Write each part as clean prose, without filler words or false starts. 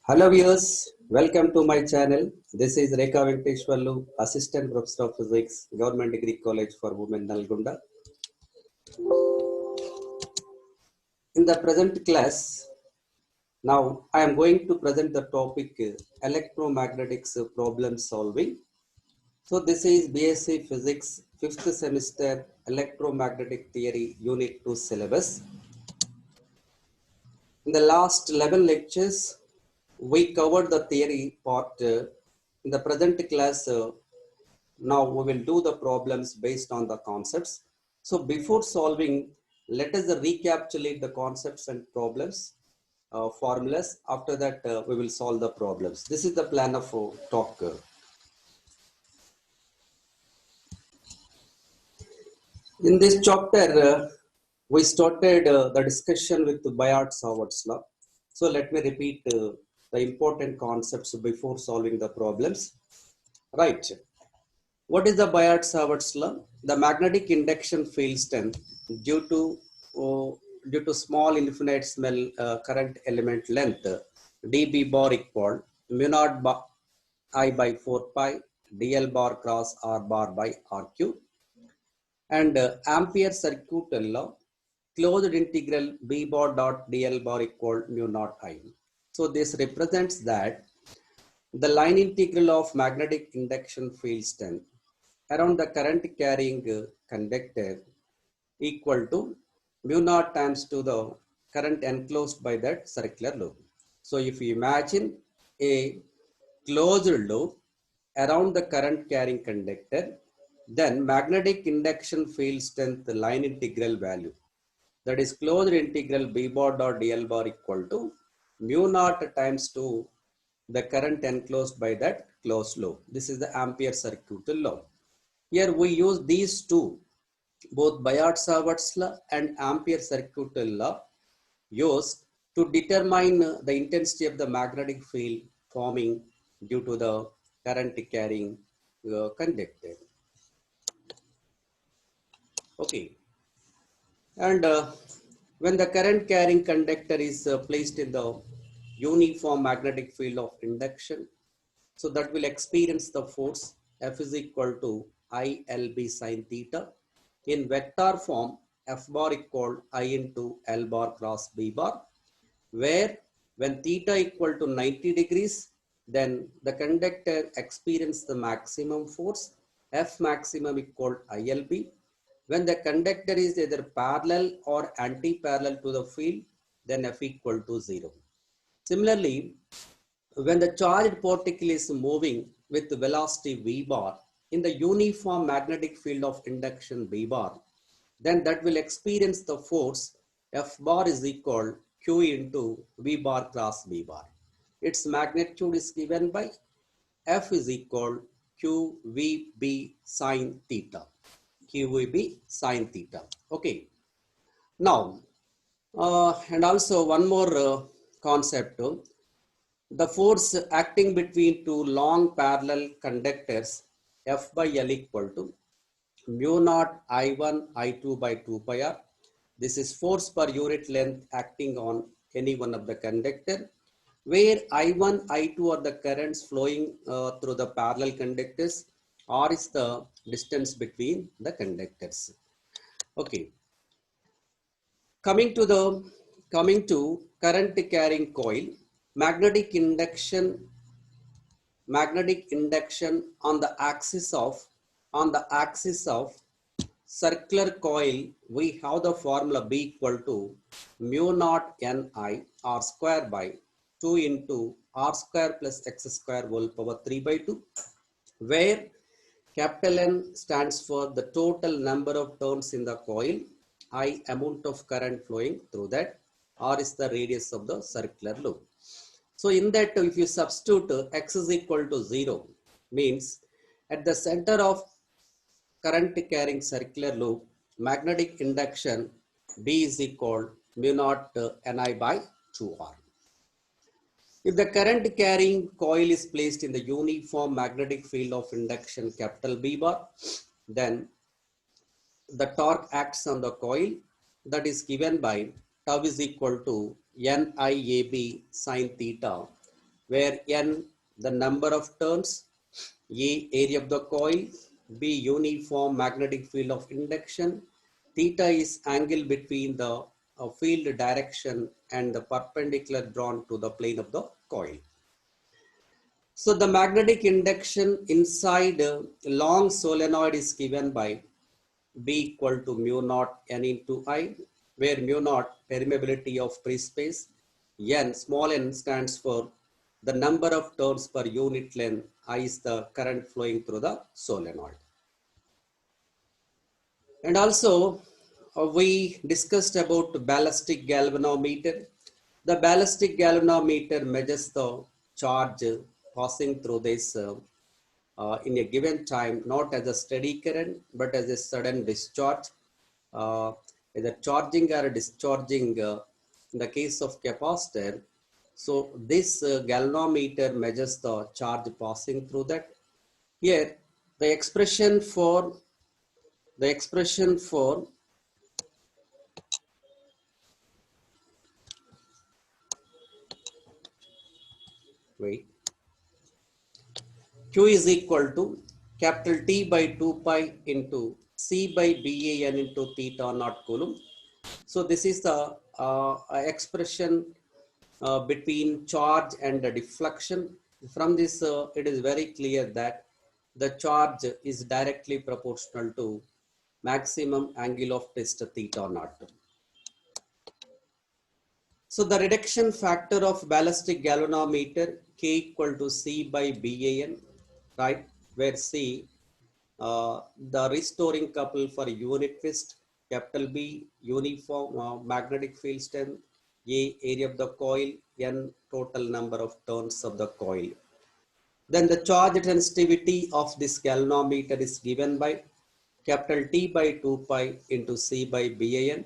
Hello viewers, welcome to my channel. This is Rekha Venkateshwarlu, Assistant Professor of Physics, Government Degree College for Women, Nalgonda. In the present class, now I am going to present the topic electromagnetics problem solving. So this is BSc Physics 5th semester Electromagnetic Theory Unit 2 syllabus. In the last 11 lectures, we covered the theory part. In the present class, now we will do the problems based on the concepts. So before solving, let us recapitulate the concepts and problems, formulas. After that, we will solve the problems. This is the plan of talk. In this chapter, we started the discussion with Bayard-Savart's law. So let me repeat the important concepts before solving the problems. Right. What is the Bayard-Savart's law? The magnetic induction field strength due to small infinitesimal current element length dB bar equal mu naught I by 4 pi dl bar cross r bar by rq. And Ampere circuit law, closed integral b bar dot dl bar equal mu naught I. So this represents that the line integral of magnetic induction field strength around the current carrying conductor equal to mu naught times to the current enclosed by that circular loop. So if you imagine a closed loop around the current carrying conductor, then magnetic induction field strength line integral value, that is closed integral b bar dot dl bar equal to mu naught times to the current enclosed by that closed loop. This is the Ampere circuit law. Here we use these two, both Bayard-Savart's law and Ampere circuit law, used to determine the intensity of the magnetic field forming due to the current carrying conductor. Okay. And when the current carrying conductor is placed in the uniform magnetic field of induction, so that will experience the force F is equal to ILB sine theta. In vector form, F bar equal I into L bar cross B bar, where when theta equal to 90 degrees, then the conductor experience the maximum force F maximum equal ILB. When the conductor is either parallel or anti-parallel to the field, then F equal to 0. Similarly, when the charged particle is moving with velocity v bar in the uniform magnetic field of induction b bar, then that will experience the force F bar is equal Q into v bar cross b bar. Its magnitude is given by F is equal QVB sine theta. QVB sine theta. Okay. Now, and also one more concept. The force acting between two long parallel conductors F by L equal to mu naught I1 I2 by 2 pi r. This is force per unit length acting on any one of the conductor, where I1 I2 are the currents flowing through the parallel conductors. R is the distance between the conductors. Okay. Coming to current carrying coil, magnetic induction on the axis of circular coil, we have the formula B equal to mu naught Ni R square by 2 into R square plus X square whole power 3 by 2, where capital N stands for the total number of turns in the coil, I amount of current flowing through that, R is the radius of the circular loop. So in that, if you substitute X is equal to 0, means at the center of current carrying circular loop, magnetic induction B is equal mu naught Ni by 2R. If the current carrying coil is placed in the uniform magnetic field of induction capital B bar, then the torque acts on the coil, that is given by tau is equal to NIAB sine theta where n the number of turns, a area of the coil, b uniform magnetic field of induction, theta is angle between the field direction and the perpendicular drawn to the plane of the coil. So the magnetic induction inside a long solenoid is given by B equal to mu naught n into I, where mu naught permeability of free space, n small n stands for the number of turns per unit length, I is the current flowing through the solenoid. And also we discussed about ballistic galvanometer. The ballistic galvanometer measures the charge passing through this in a given time, not as a steady current, but as a sudden discharge, either charging or discharging in the case of capacitor. So this galvanometer measures the charge passing through that. Here, the expression for wait, Q is equal to capital T by 2 pi into C by BAN into theta naught coulomb. So this is the expression between charge and the deflection. From this, it is very clear that the charge is directly proportional to maximum angle of twist theta naught. So the reduction factor of ballistic galvanometer K equal to C by BAN, right? Where C, the restoring couple for unit twist, capital B, uniform magnetic field strength, A, area of the coil, N, total number of turns of the coil. Then the charge sensitivity of this galvanometer is given by capital T by 2 pi into C by BAN.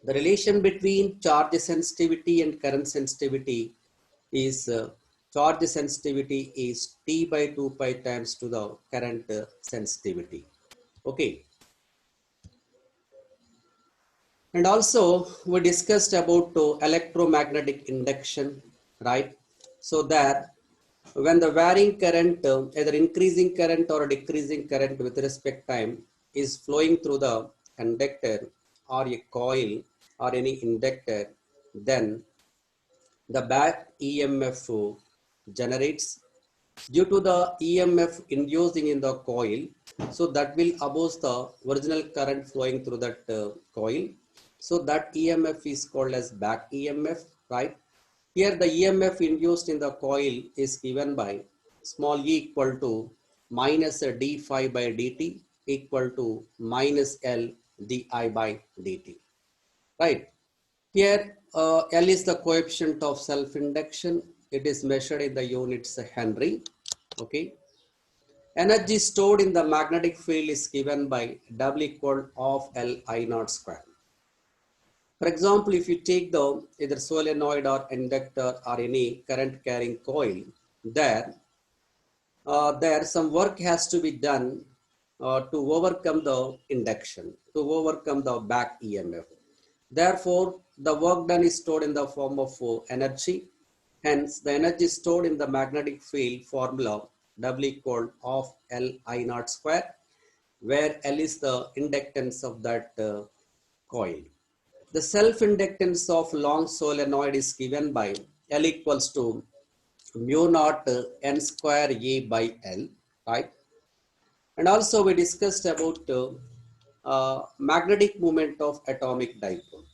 The relation between charge sensitivity and current sensitivity is charge sensitivity is T by 2 pi times to the current sensitivity. Okay. And also we discussed about electromagnetic induction, right? So that when the varying current, either increasing current or decreasing current with respect time is flowing through the conductor or a coil or any inductor, then the back EMF generates due to the EMF inducing in the coil. So that will oppose the original current flowing through that coil. So that EMF is called as back EMF, right? Here the EMF induced in the coil is given by small e equal to minus d phi by dt equal to minus L di by dt, right? Here L is the coefficient of self-induction. It is measured in the units Henry, okay? Energy stored in the magnetic field is given by W equal of L I naught square. For example, if you take the either solenoid or inductor or any current carrying coil, there some work has to be done to overcome the induction, to overcome the back EMF. Therefore, the work done is stored in the form of energy. Hence, the energy stored in the magnetic field formula W equal of L I naught square, where L is the inductance of that coil. The self-inductance of long solenoid is given by L equals to mu naught N square A by L, right? And also we discussed about magnetic moment of atomic dipole.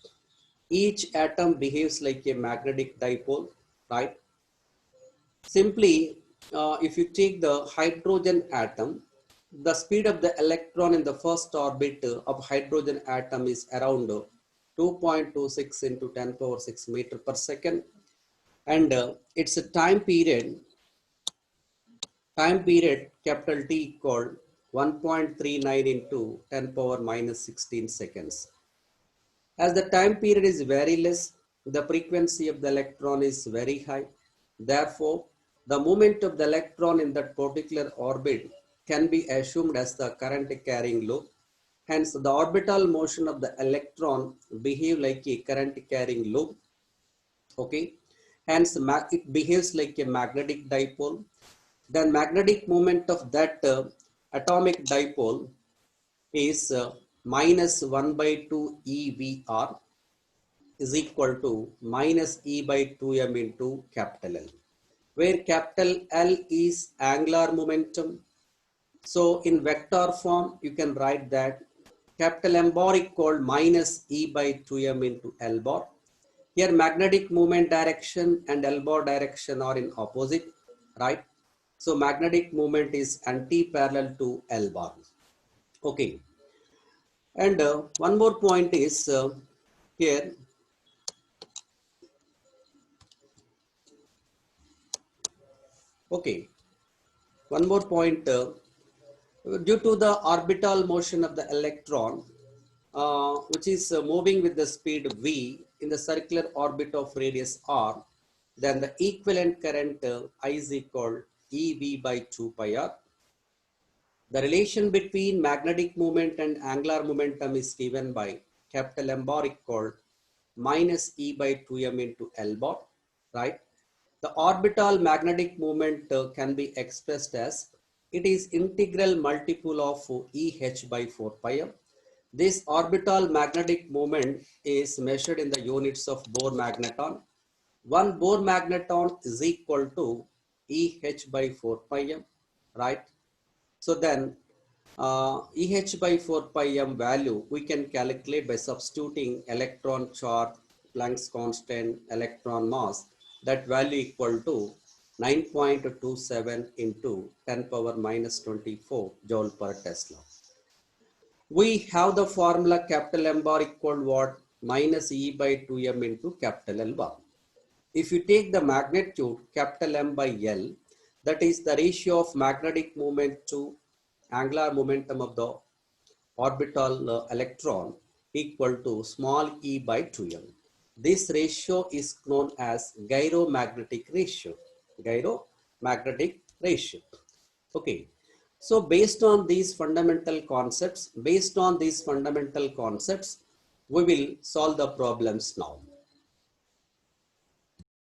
Each atom behaves like a magnetic dipole, right? Simply, if you take the hydrogen atom, the speed of the electron in the first orbit of hydrogen atom is around 2.26 into 10 power 6 meter per second. And it's a time period capital T called 1.39 into 10 power minus 16 seconds. As the time period is very less, the frequency of the electron is very high. Therefore, the movement of the electron in that particular orbit can be assumed as the current carrying loop. Hence, the orbital motion of the electron behave like a current carrying loop. Okay. Hence, it behaves like a magnetic dipole. Then magnetic moment of that atomic dipole is minus 1 by 2 EVR is equal to minus E by 2m into capital L, where capital L is angular momentum. So in vector form, you can write that capital M bar equal minus E by 2m into L bar. Here magnetic moment direction and L bar direction are in opposite, right? So magnetic moment is anti-parallel to L bar. Okay. And one more point is here. Okay. One more point. Due to the orbital motion of the electron, which is moving with the speed v in the circular orbit of radius r, then the equivalent current I is equal ev by 2 pi r. The relation between magnetic moment and angular momentum is given by capital M bar equal minus E by 2m into L bar, right? The orbital magnetic moment can be expressed as it is integral multiple of EH by 4 pi m. This orbital magnetic moment is measured in the units of Bohr magneton. One Bohr magneton is equal to EH by 4 pi m, right? So then EH by 4 pi m value we can calculate by substituting electron charge, Planck's constant, electron mass. That value equal to 9.27 into 10 power minus 24 joule per Tesla. We have the formula capital M bar equal what? Minus E by 2m into capital L bar. If you take the magnitude capital M by L, that is the ratio of magnetic moment to angular momentum of the orbital electron equal to small e by 2m. This ratio is known as gyromagnetic ratio. Gyromagnetic ratio. Okay. So based on these fundamental concepts, we will solve the problems now.